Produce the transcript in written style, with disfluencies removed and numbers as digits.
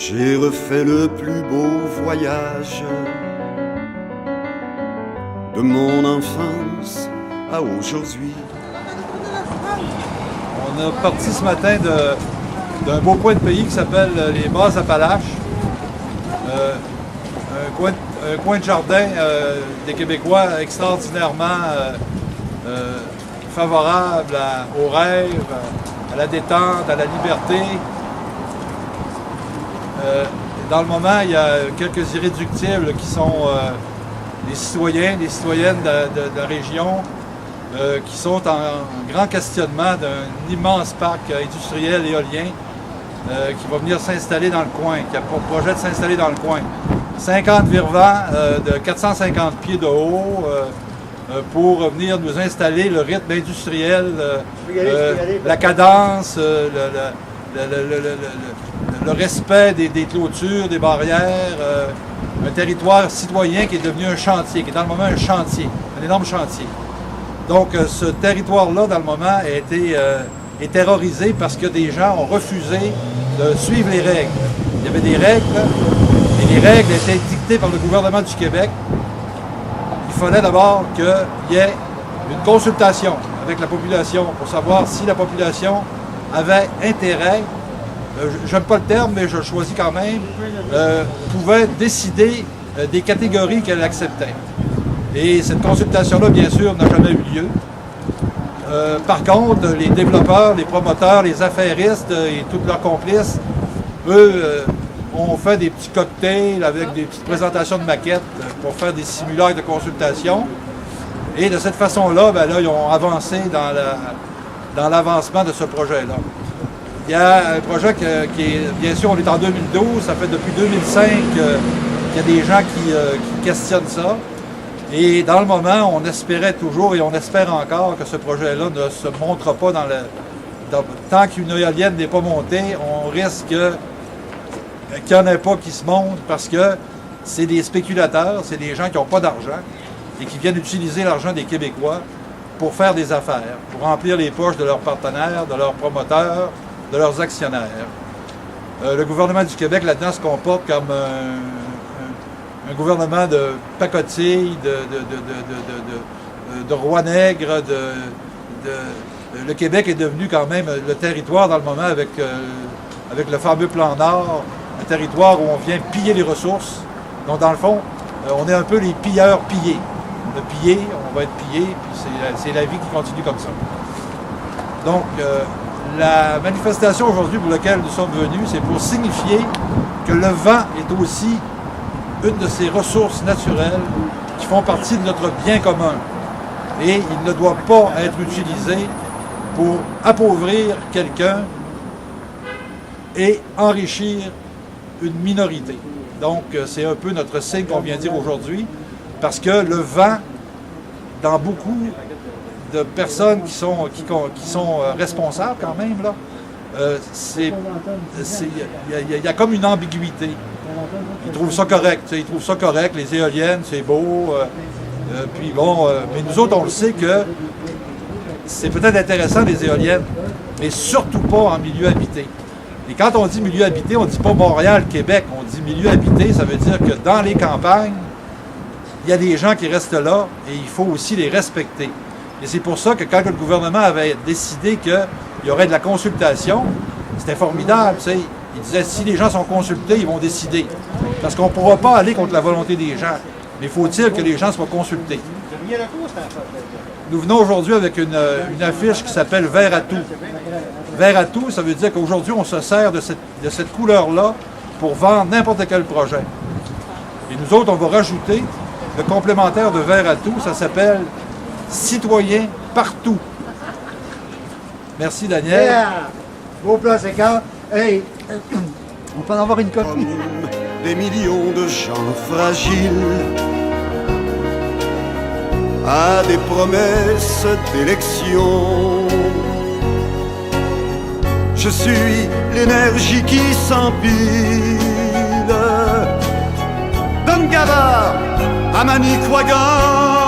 J'ai refait le plus beau voyage de mon enfance à aujourd'hui. On a parti ce matin d'un beau coin de pays qui s'appelle les Basses-Appalaches. Un coin de jardin des Québécois extraordinairement favorable aux rêves, à la détente, à la liberté. Dans le moment, il y a quelques irréductibles qui sont des citoyens, des citoyennes de la région qui sont en grand questionnement d'un immense parc industriel éolien qui va venir s'installer dans le coin, qui a pour projet de s'installer dans le coin. 50 virevents de 450 pieds de haut pour venir nous installer le rythme industriel, la cadence, le respect des clôtures, des barrières, un territoire citoyen qui est devenu un chantier, qui est dans le moment un chantier, un énorme chantier. Donc ce territoire-là, dans le moment, est terrorisé parce que des gens ont refusé de suivre les règles. Il y avait des règles, et les règles étaient dictées par le gouvernement du Québec. Il fallait d'abord qu'il y ait une consultation avec la population pour savoir si la population avait intérêt, j'aime pas le terme, mais je le choisis quand même, pouvait décider des catégories qu'elle acceptait. Et cette consultation-là, bien sûr, n'a jamais eu lieu. Par contre, les développeurs, les promoteurs, les affairistes et tous leurs complices, eux, ont fait des petits cocktails avec des petites présentations de maquettes pour faire des simulacres de consultation. Et de cette façon-là, ben là, ils ont avancé dans l'avancement de ce projet-là. Il y a un projet qui est, bien sûr, on est en 2012, ça fait depuis 2005 qu'il y a des gens qui questionnent ça. Et dans le moment, on espérait toujours et on espère encore que ce projet-là ne se montrera pas tant qu'une éolienne n'est pas montée, on risque qu'il n'y en ait pas qui se montent parce que c'est des spéculateurs, c'est des gens qui n'ont pas d'argent et qui viennent utiliser l'argent des Québécois pour faire des affaires, pour remplir les poches de leurs partenaires, de leurs promoteurs, de leurs actionnaires. Le gouvernement du Québec, là-dedans, se comporte comme un gouvernement de pacotilles, de rois nègres. Le Québec est devenu quand même le territoire dans le moment avec le fameux plan Nord, un territoire où on vient piller les ressources. Donc, dans le fond, on est un peu les pilleurs pillés. On a pillé, on va être pillé, puis c'est la vie qui continue comme ça. Donc, la manifestation aujourd'hui pour laquelle nous sommes venus, c'est pour signifier que le vent est aussi une de ces ressources naturelles qui font partie de notre bien commun. Et il ne doit pas être utilisé pour appauvrir quelqu'un et enrichir une minorité. Donc, c'est un peu notre signe qu'on vient dire aujourd'hui, parce que le vent, dans beaucoup de personnes qui sont responsables quand même, là, il y a comme une ambiguïté. Ils trouvent ça correct, les éoliennes, c'est beau, puis bon, mais nous autres, on le sait que c'est peut-être intéressant les éoliennes, mais surtout pas en milieu habité. Et quand on dit milieu habité, on ne dit pas Montréal, Québec, on dit milieu habité, ça veut dire que dans les campagnes, il y a des gens qui restent là et il faut aussi les respecter. Et c'est pour ça que quand le gouvernement avait décidé qu'il y aurait de la consultation, c'était formidable, tu sais. Il disait, si les gens sont consultés, ils vont décider. Parce qu'on ne pourra pas aller contre la volonté des gens. Mais faut-il que les gens soient consultés? Nous venons aujourd'hui avec une affiche qui s'appelle « Vert à tout ». Vert à tout, ça veut dire qu'aujourd'hui, on se sert de cette couleur-là pour vendre n'importe quel projet. Et nous autres, on va rajouter le complémentaire de Vert à tout, ça s'appelle « Citoyen partout ». Merci, Daniel. Yeah. Beau plan séquent. Hey, on peut en avoir une copie. Comme des millions de gens fragiles à des promesses d'élection. Je suis l'énergie qui s'empile d'Ungava à Manicouagan.